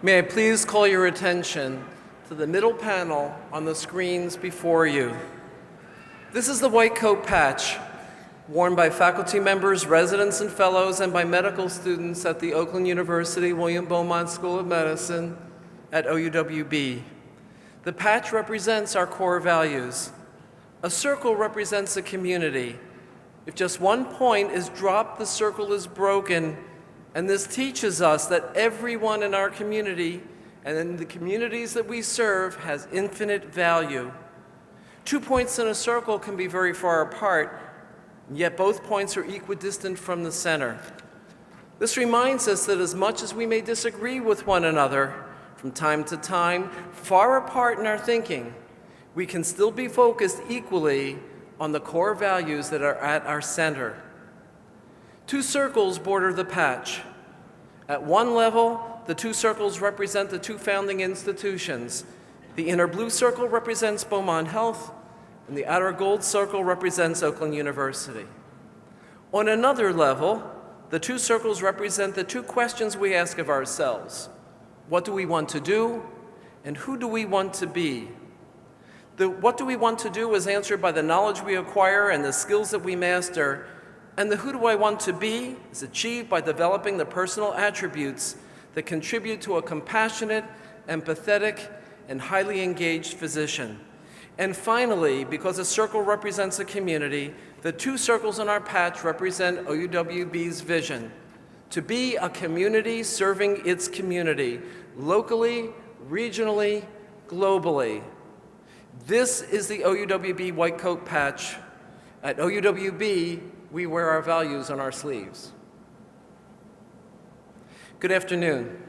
May I please call your attention to the middle panel on the screens before you. This is the white coat patch worn by faculty members, residents, and fellows, and by medical students at the Oakland University William Beaumont School of Medicine at OUWB. The patch represents our core values. A circle represents a community. If just one point is dropped, the circle is broken. And this teaches us that everyone in our community and in the communities that we serve has infinite value. 2 points in a circle can be very far apart, yet both points are equidistant from the center. This reminds us that as much as we may disagree with one another from time to time, far apart in our thinking, we can still be focused equally on the core values that are at our center. 2 circles border the patch. At one level, the 2 circles represent the 2 founding institutions. The inner blue circle represents Beaumont Health, and the outer gold circle represents Oakland University. On another level, the 2 circles represent the 2 questions we ask of ourselves. What do we want to do, and who do we want to be? The what do we want to do is answered by the knowledge we acquire and the skills that we master, and the who do I want to be is achieved by developing the personal attributes that contribute to a compassionate, empathetic, and highly engaged physician. And finally, because a circle represents a community, the 2 circles on our patch represent OUWB's vision: to be a community serving its community, locally, regionally, globally. This is the OUWB white coat patch. At OUWB, we wear our values on our sleeves. Good afternoon.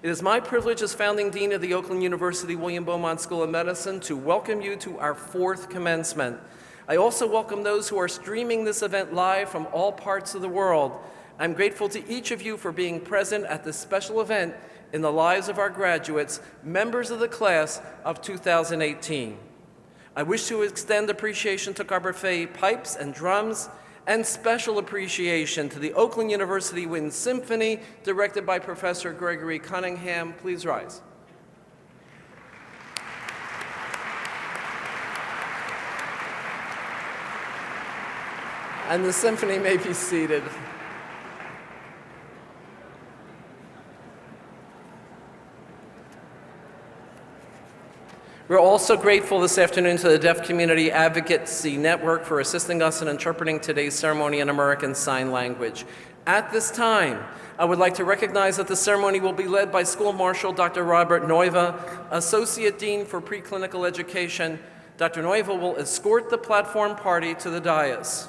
It is my privilege as founding dean of the Oakland University William Beaumont School of Medicine to welcome you to our 4th commencement. I also welcome those who are streaming this event live from all parts of the world. I'm grateful to each of you for being present at this special event in the lives of our graduates, members of the class of 2018. I wish to extend appreciation to Carberfet pipes and drums, and special appreciation to the Oakland University Wind Symphony, directed by Professor Gregory Cunningham. Please rise. And the symphony may be seated. We're also grateful this afternoon to the Deaf Community Advocacy Network for assisting us in interpreting today's ceremony in American Sign Language. At this time, I would like to recognize that the ceremony will be led by School Marshal Dr. Robert Neuva, Associate Dean for Preclinical Education. Dr. Neuva will escort the platform party to the dais.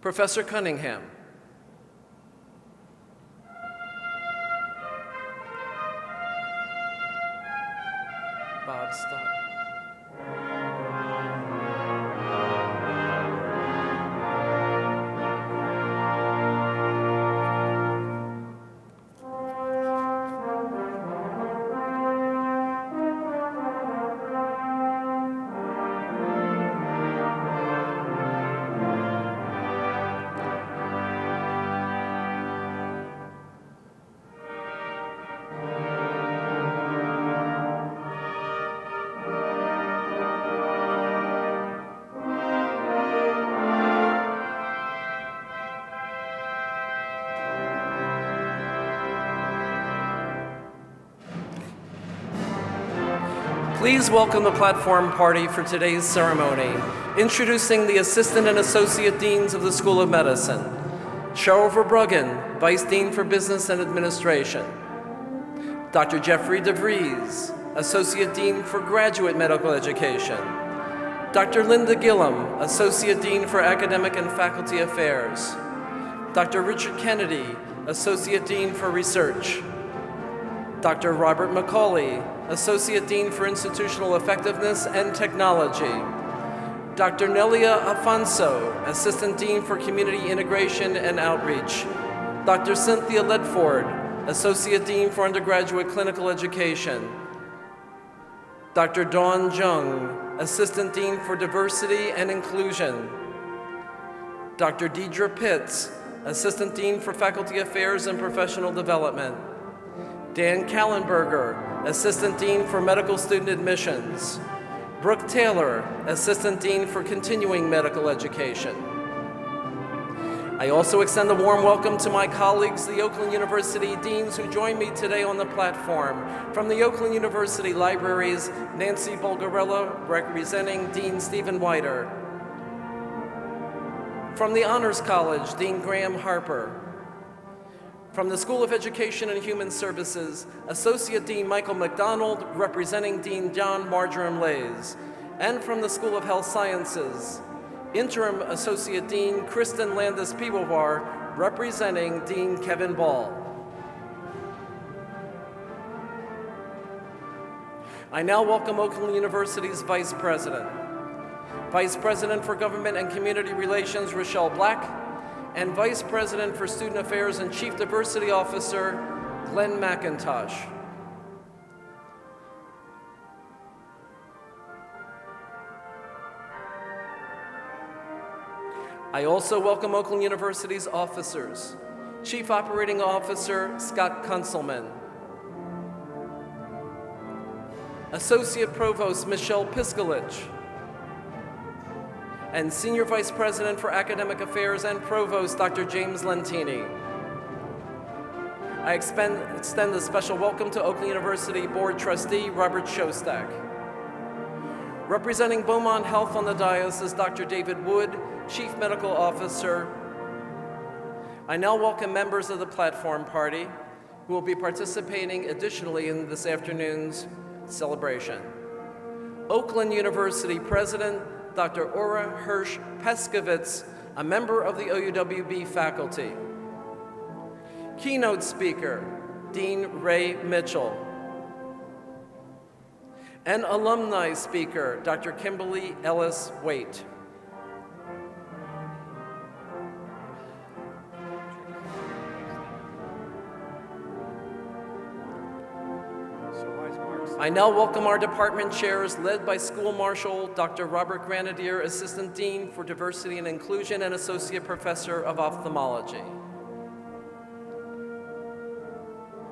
Professor Cunningham. Bob, stop. Please welcome the platform party for today's ceremony. Introducing the Assistant and Associate Deans of the School of Medicine. Cheryl Verbruggen, Vice Dean for Business and Administration. Dr. Jeffrey DeVries, Associate Dean for Graduate Medical Education. Dr. Linda Gillum, Associate Dean for Academic and Faculty Affairs. Dr. Richard Kennedy, Associate Dean for Research. Dr. Robert McCauley, Associate Dean for Institutional Effectiveness and Technology. Dr. Nelia Afonso, Assistant Dean for Community Integration and Outreach. Dr. Cynthia Ledford, Associate Dean for Undergraduate Clinical Education. Dr. Dawn Jung, Assistant Dean for Diversity and Inclusion. Dr. Deidre Pitts, Assistant Dean for Faculty Affairs and Professional Development. Dan Kallenberger, Assistant Dean for Medical Student Admissions. Brooke Taylor, Assistant Dean for Continuing Medical Education. I also extend a warm welcome to my colleagues, the Oakland University Deans, who join me today on the platform. From the Oakland University Libraries, Nancy Bulgarella, representing Dean Stephen Whiter. From the Honors College, Dean Graham Harper. From the School of Education and Human Services, Associate Dean Michael McDonald, representing Dean John Marjoram Lays. And from the School of Health Sciences, Interim Associate Dean Kristen Landis-Pivovar, representing Dean Kevin Ball. I now welcome Oakland University's Vice President. Vice President for Government and Community Relations, Rochelle Black, and Vice President for Student Affairs and Chief Diversity Officer, Glenn McIntosh. I also welcome Oakland University's officers. Chief Operating Officer, Scott Kunselman. Associate Provost, Michelle Piskalich. And Senior Vice President for Academic Affairs and Provost, Dr. James Lentini. I extend a special welcome to Oakland University Board Trustee, Robert Shostak. Representing Beaumont Health on the dais is Dr. David Wood, Chief Medical Officer. I now welcome members of the Platform Party who will be participating additionally in this afternoon's celebration. Oakland University President, Dr. Ora Hirsch Peskovitz, a member of the OUWB faculty. Keynote speaker, Dean Ray Mitchell. And alumni speaker, Dr. Kimberly Ellis Waite. I now welcome our department chairs, led by School Marshal Dr. Robert Granadier, Assistant Dean for Diversity and Inclusion and Associate Professor of Ophthalmology.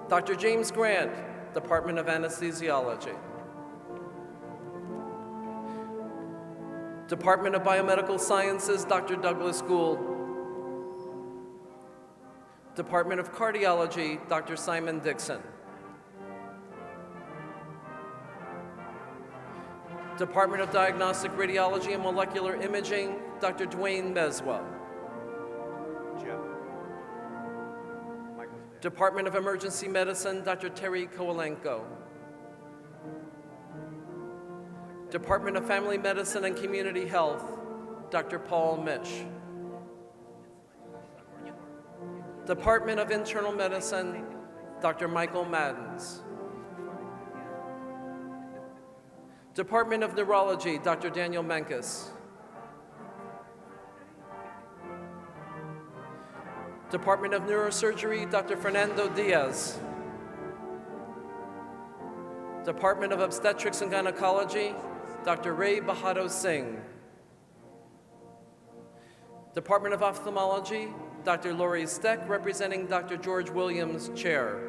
Dr. James Grant, Department of Anesthesiology. Department of Biomedical Sciences, Dr. Douglas Gould. Department of Cardiology, Dr. Simon Dixon. Department of Diagnostic Radiology and Molecular Imaging, Dr. Dwayne Meswell. Department of Emergency Medicine, Dr. Terry Kowalenko. Department of Family Medicine and Community Health, Dr. Paul Misch. Department of Internal Medicine, Dr. Michael Maddens. Department of Neurology, Dr. Daniel Menkes. Department of Neurosurgery, Dr. Fernando Diaz. Department of Obstetrics and Gynecology, Dr. Ray Bahato Singh. Department of Ophthalmology, Dr. Laurie Steck, representing Dr. George Williams, Chair.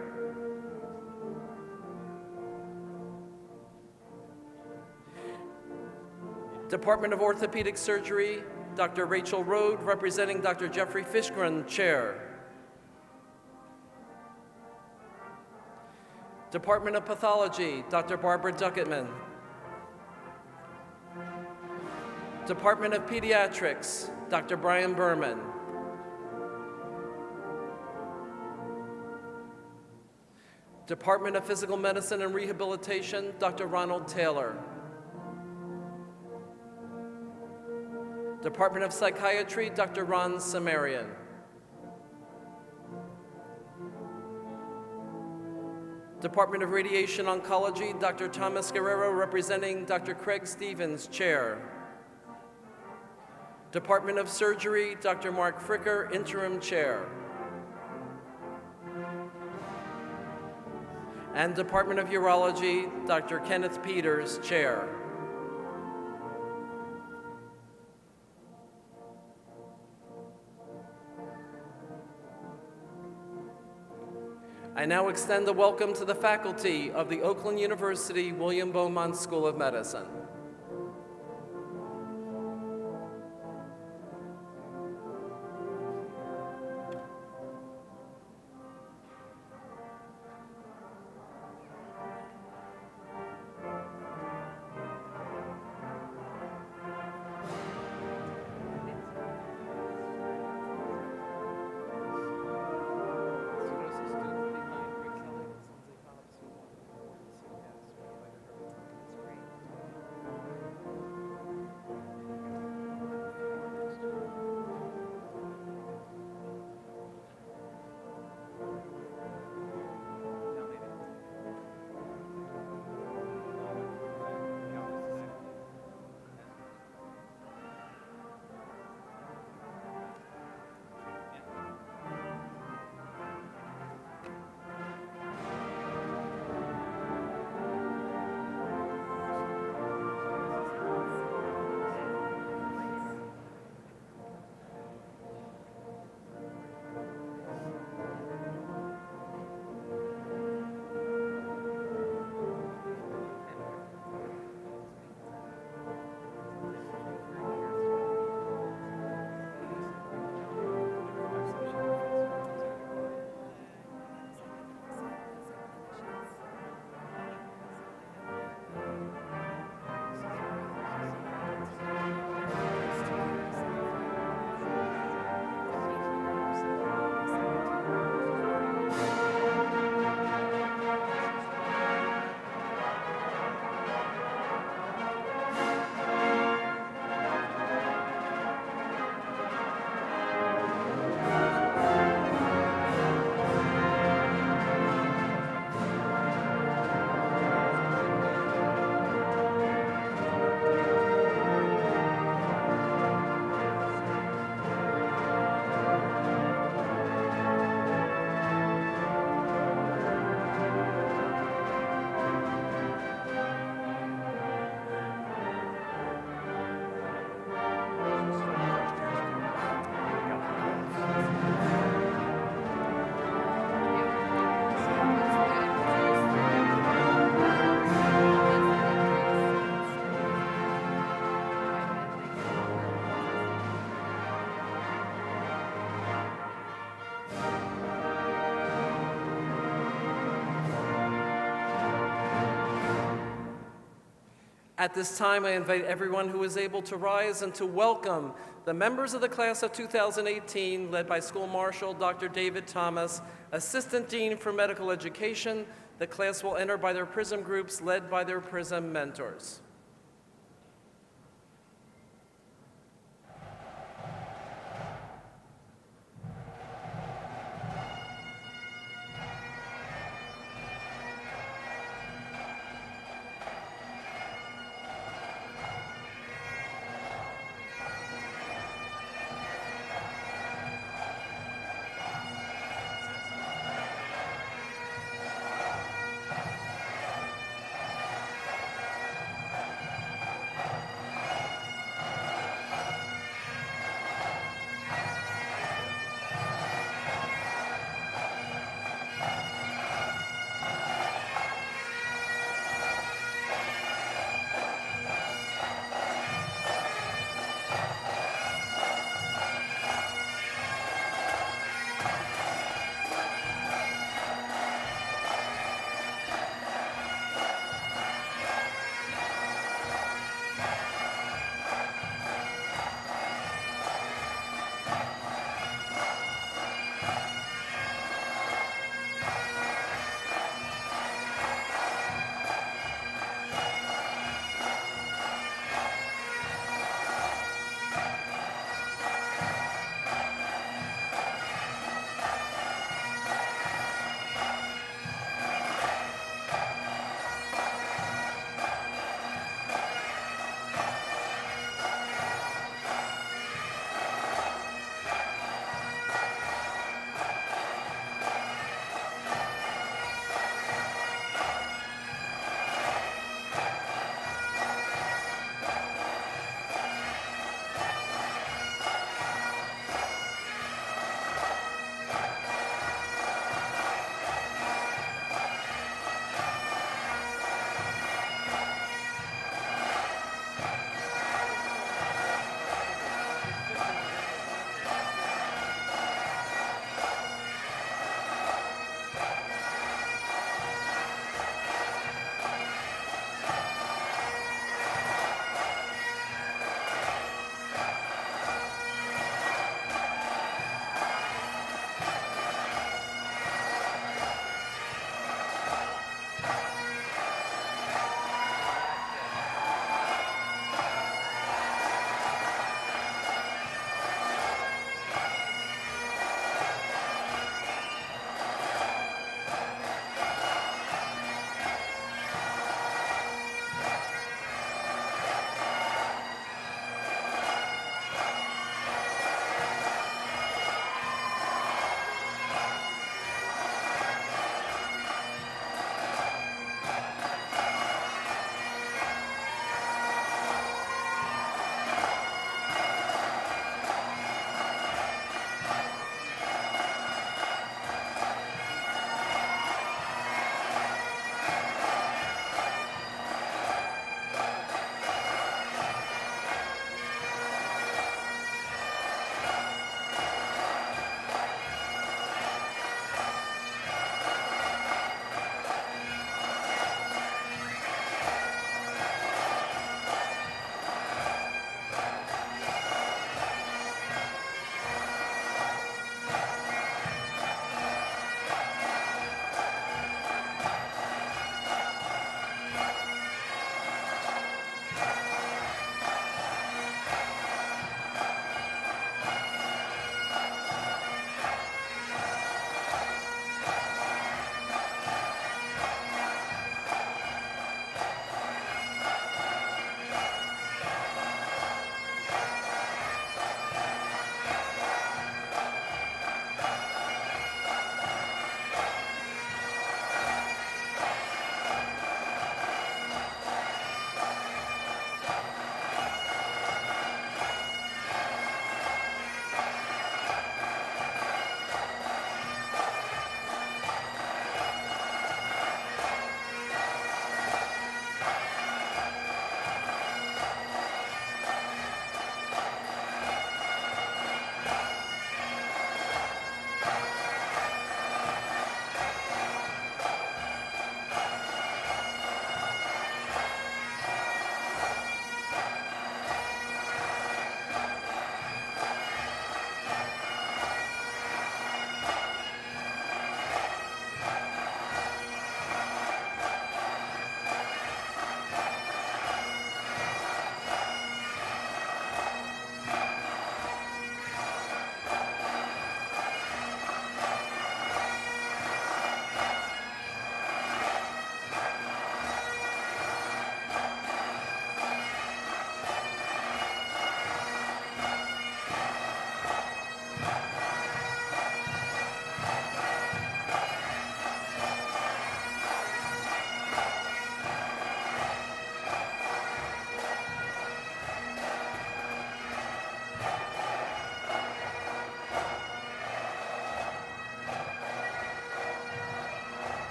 Department of Orthopedic Surgery, Dr. Rachel Rode, representing Dr. Jeffrey Fishgren, Chair. Department of Pathology, Dr. Barbara Ducketman. Department of Pediatrics, Dr. Brian Berman. Department of Physical Medicine and Rehabilitation, Dr. Ronald Taylor. Department of Psychiatry, Dr. Ron Samarian. Department of Radiation Oncology, Dr. Thomas Guerrero, representing Dr. Craig Stevens, Chair. Department of Surgery, Dr. Mark Fricker, Interim Chair. And Department of Urology, Dr. Kenneth Peters, Chair. I now extend a welcome to the faculty of the Oakland University William Beaumont School of Medicine. At this time, I invite everyone who is able to rise and to welcome the members of the class of 2018, led by School Marshal Dr. David Thomas, Assistant Dean for Medical Education. The class will enter by their PRISM groups, led by their PRISM mentors.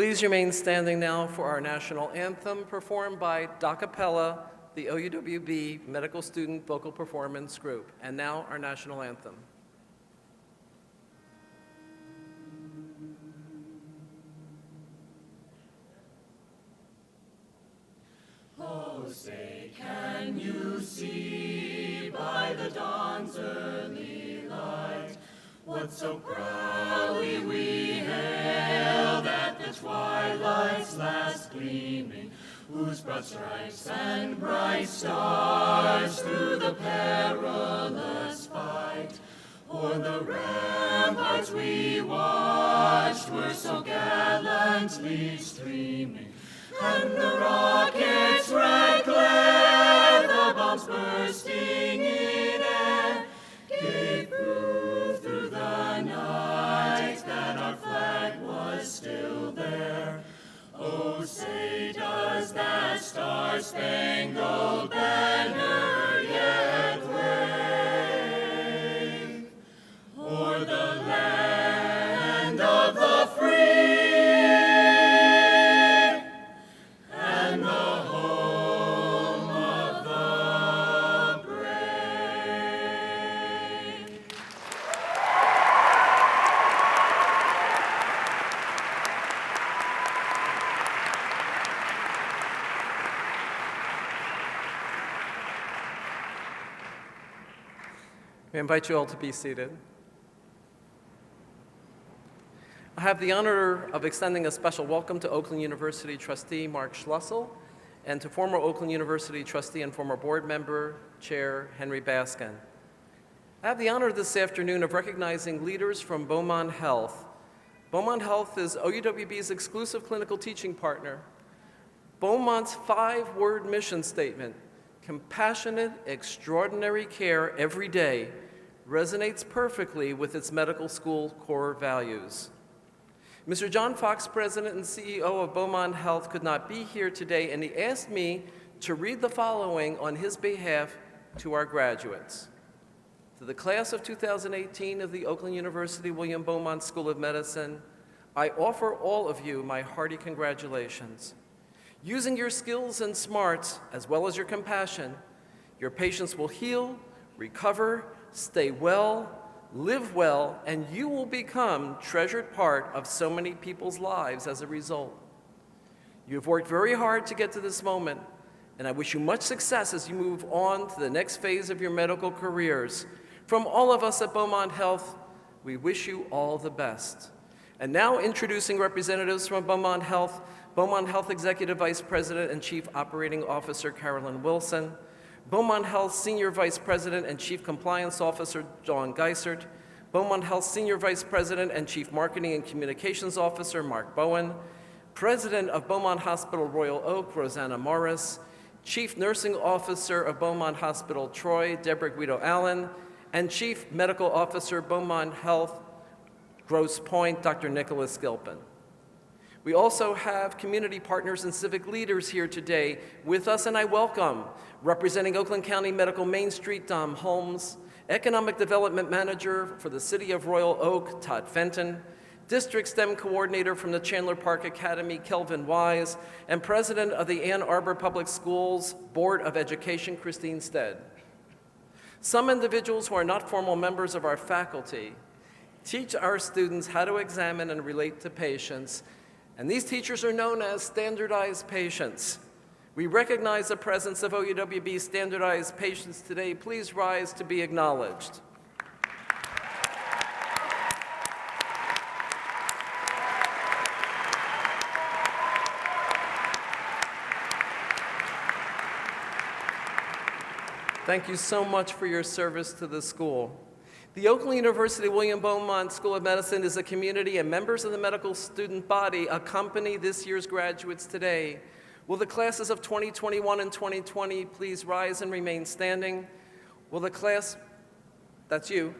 Please remain standing now for our national anthem performed by Da Cappella, the OUWB Medical Student Vocal Performance Group. And now our national anthem. Oh, say, can you see by the dawn's early light what so proudly we hailed at the twilight's last gleaming, whose broad stripes and bright stars through the perilous fight o'er the ramparts we watched were so gallantly streaming, and the rocket's red glare, the bombs bursting in air, gave proof through the night that our flag was still there. Oh, say, does that star-spangled banner yet wave o'er the land of the free? I invite you all to be seated. I have the honor of extending a special welcome to Oakland University trustee Mark Schlussel and to former Oakland University trustee and former board member, Chair Henry Baskin. I have the honor this afternoon of recognizing leaders from Beaumont Health. Beaumont Health is OUWB's exclusive clinical teaching partner. Beaumont's 5-word mission statement, compassionate, extraordinary care every day, resonates perfectly with its medical school core values. Mr. John Fox, President and CEO of Beaumont Health, could not be here today, and he asked me to read the following on his behalf to our graduates. To the class of 2018 of the Oakland University William Beaumont School of Medicine, I offer all of you my hearty congratulations. Using your skills and smarts, as well as your compassion, your patients will heal, recover, stay well, live well, and you will become treasured part of so many people's lives as a result. You have worked very hard to get to this moment, and I wish you much success as you move on to the next phase of your medical careers. From all of us at Beaumont Health, we wish you all the best. And now introducing representatives from Beaumont Health Executive Vice President and Chief Operating Officer Carolyn Wilson, Beaumont Health Senior Vice President and Chief Compliance Officer Dawn Geisert, Beaumont Health Senior Vice President and Chief Marketing and Communications Officer Mark Bowen, President of Beaumont Hospital Royal Oak Rosanna Morris, Chief Nursing Officer of Beaumont Hospital Troy Deborah Guido Allen, and Chief Medical Officer Beaumont Health Grosse Pointe Dr. Nicholas Gilpin. We also have community partners and civic leaders here today with us, and I welcome, representing Oakland County Medical Main Street, Dom Holmes, Economic Development Manager for the City of Royal Oak, Todd Fenton, District STEM Coordinator from the Chandler Park Academy, Kelvin Wise, and President of the Ann Arbor Public Schools Board of Education, Christine Stead. Some individuals who are not formal members of our faculty teach our students how to examine and relate to patients, and these teachers are known as standardized patients. We recognize the presence of OUWB standardized patients today. Please rise to be acknowledged. Thank you so much for your service to the school. The Oakland University William Beaumont School of Medicine is a community, and members of the medical student body accompany this year's graduates today. Will the classes of 2021 and 2020 please rise and remain standing? Will the class, that's you.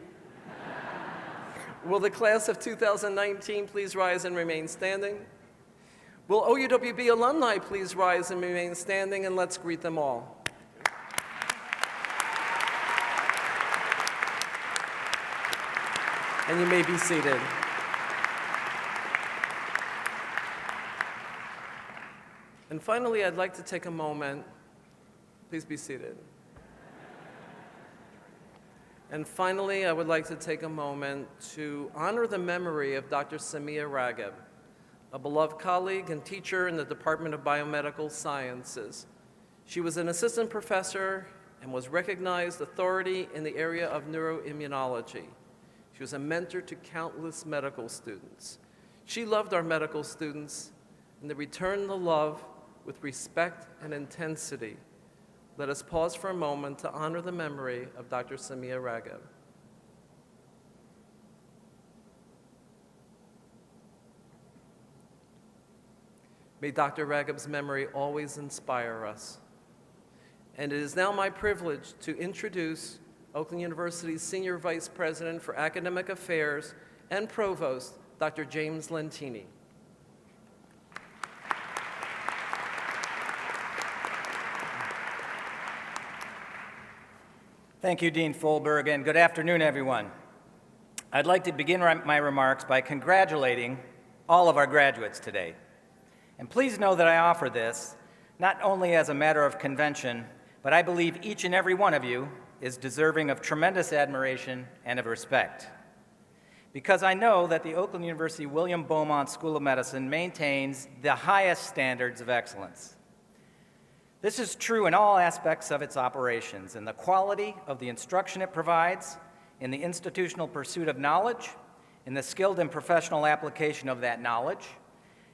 Will the class of 2019 please rise and remain standing? Will OUWB alumni please rise and remain standing, and let's greet them all. And you may be seated. And finally, I'd like to take a moment, please be seated. And finally, I would like to take a moment to honor the memory of Dr. Samia Ragab, a beloved colleague and teacher in the Department of Biomedical Sciences. She was an assistant professor and was recognized authority in the area of neuroimmunology. She was a mentor to countless medical students. She loved our medical students, and they returned the love with respect and intensity. Let us pause for a moment to honor the memory of Dr. Samia Ragab. May Dr. Ragab's memory always inspire us. And it is now my privilege to introduce Oakland University's Senior Vice President for Academic Affairs and Provost, Dr. James Lentini. Thank you, Dean Folberg, and good afternoon, everyone. I'd like to begin my remarks by congratulating all of our graduates today. And please know that I offer this not only as a matter of convention, but I believe each and every one of you is deserving of tremendous admiration and of respect. Because I know that the Oakland University William Beaumont School of Medicine maintains the highest standards of excellence. This is true in all aspects of its operations, in the quality of the instruction it provides, in the institutional pursuit of knowledge, in the skilled and professional application of that knowledge,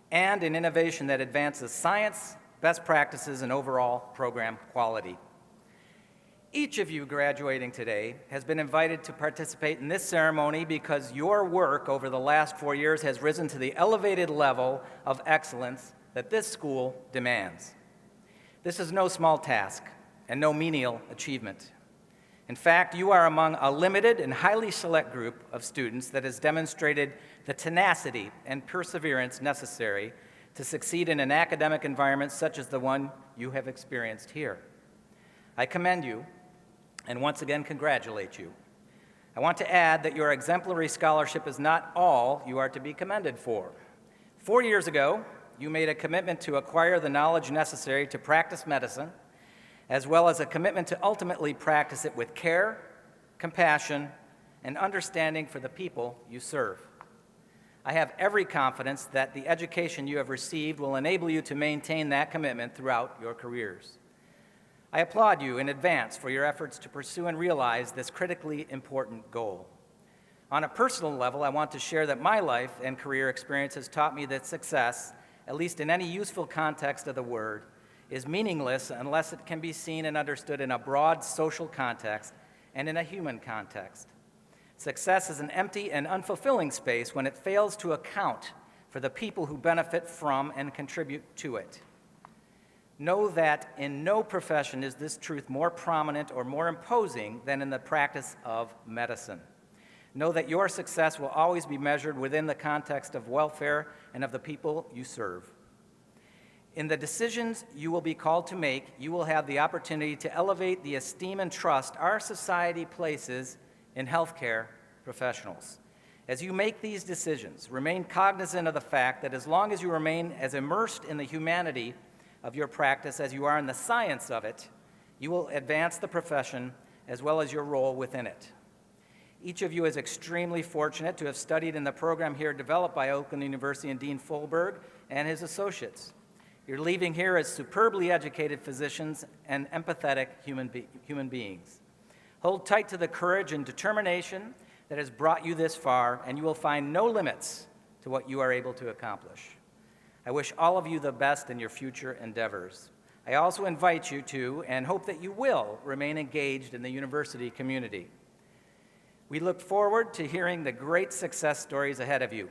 and in innovation that advances science, best practices, and overall program quality. Each of you graduating today has been invited to participate in this ceremony because your work over the last 4 years has risen to the elevated level of excellence that this school demands. This is no small task and no menial achievement. In fact, you are among a limited and highly select group of students that has demonstrated the tenacity and perseverance necessary to succeed in an academic environment such as the one you have experienced here. I commend you and once again congratulate you. I want to add that your exemplary scholarship is not all you are to be commended for. 4 years ago, you made a commitment to acquire the knowledge necessary to practice medicine, as well as a commitment to ultimately practice it with care, compassion, and understanding for the people you serve. I have every confidence that the education you have received will enable you to maintain that commitment throughout your careers. I applaud you in advance for your efforts to pursue and realize this critically important goal. On a personal level, I want to share that my life and career experience has taught me that success, at least in any useful context of the word, is meaningless unless it can be seen and understood in a broad social context and in a human context. Success is an empty and unfulfilling space when it fails to account for the people who benefit from and contribute to it. Know that in no profession is this truth more prominent or more imposing than in the practice of medicine. Know that your success will always be measured within the context of welfare and of the people you serve. In the decisions you will be called to make, you will have the opportunity to elevate the esteem and trust our society places in healthcare professionals. As you make these decisions, remain cognizant of the fact that as long as you remain as immersed in the humanity of your practice as you are in the science of it, you will advance the profession as well as your role within it. Each of you is extremely fortunate to have studied in the program here developed by Oakland University and Dean Folberg and his associates. You're leaving here as superbly educated physicians and empathetic human beings. Hold tight to the courage and determination that has brought you this far, and you will find no limits to what you are able to accomplish. I wish all of you the best in your future endeavors. I also invite you to, and hope that you will, remain engaged in the university community. We look forward to hearing the great success stories ahead of you.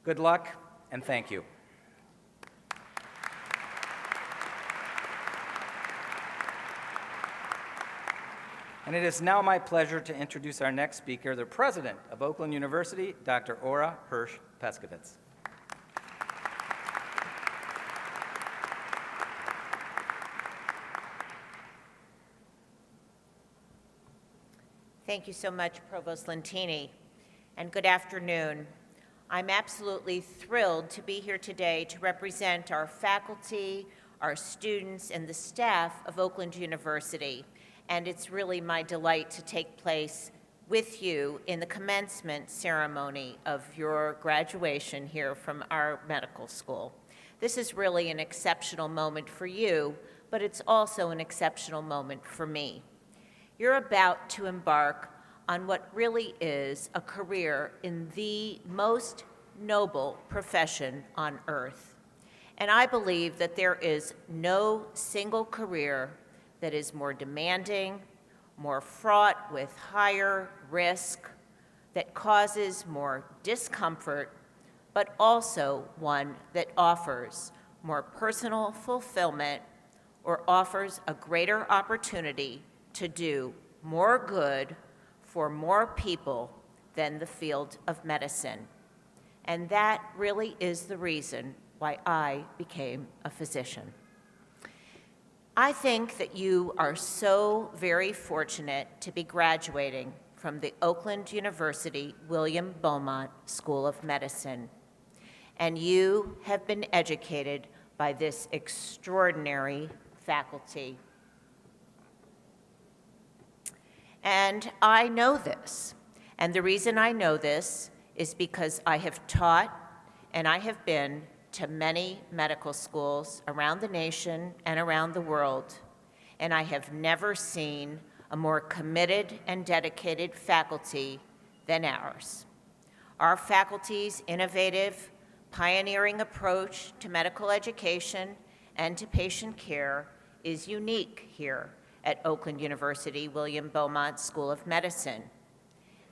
Good luck, and thank you. And it is now my pleasure to introduce our next speaker, the president of Oakland University, Dr. Ora Hirsch-Peskovitz. Thank you so much, Provost Lentini, and good afternoon. I'm absolutely thrilled to be here today to represent our faculty, our students, and the staff of Oakland University. And it's really my delight to take place with you in the commencement ceremony of your graduation here from our medical school. This is really an exceptional moment for you, but it's also an exceptional moment for me. You're about to embark on what really is a career in the most noble profession on earth. And I believe that there is no single career that is more demanding, more fraught with higher risk, that causes more discomfort, but also one that offers more personal fulfillment or offers a greater opportunity to do more good for more people than the field of medicine. And that really is the reason why I became a physician. I think that you are so very fortunate to be graduating from the Oakland University William Beaumont School of Medicine. And you have been educated by this extraordinary faculty. And I know this. And the reason I know this is because I have taught and I have been to many medical schools around the nation and around the world, and I have never seen a more committed and dedicated faculty than ours. Our faculty's innovative, pioneering approach to medical education and to patient care is unique here at Oakland University William Beaumont School of Medicine.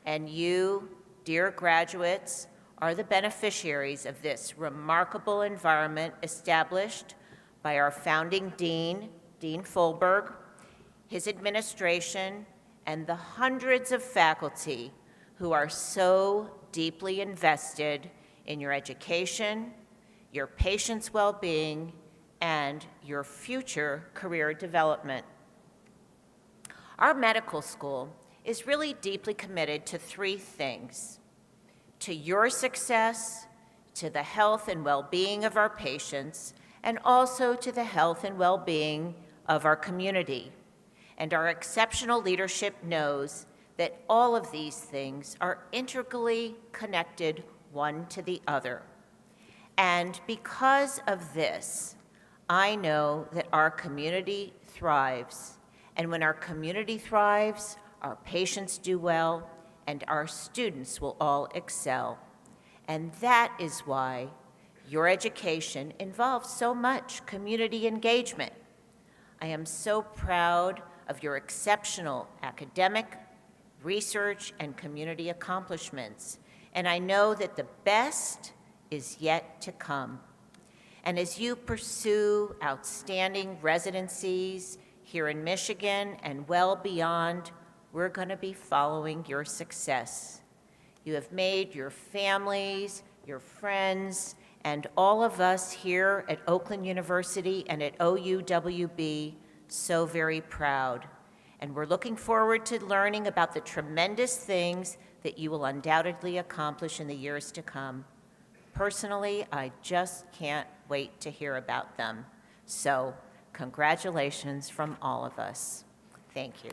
And you, dear graduates, are the beneficiaries of this remarkable environment established by our founding dean, Dean Fulberg, his administration, and the hundreds of faculty who are so deeply invested in your education, your patients' well-being, and your future career development. Our medical school is really deeply committed to three things: to your success, to the health and well-being of our patients, and also to the health and well-being of our community. And our exceptional leadership knows that all of these things are integrally connected one to the other. And because of this, I know that our community thrives. And when our community thrives, our patients do well, and our students will all excel. And that is why your education involves so much community engagement. I am so proud of your exceptional academic, research, and community accomplishments. And I know that the best is yet to come. And as you pursue outstanding residencies here in Michigan and well beyond, we're going to be following your success. You have made your families, your friends, and all of us here at Oakland University and at OUWB so very proud. And we're looking forward to learning about the tremendous things that you will undoubtedly accomplish in the years to come. Personally, I just can't wait to hear about them. So, congratulations from all of us. Thank you.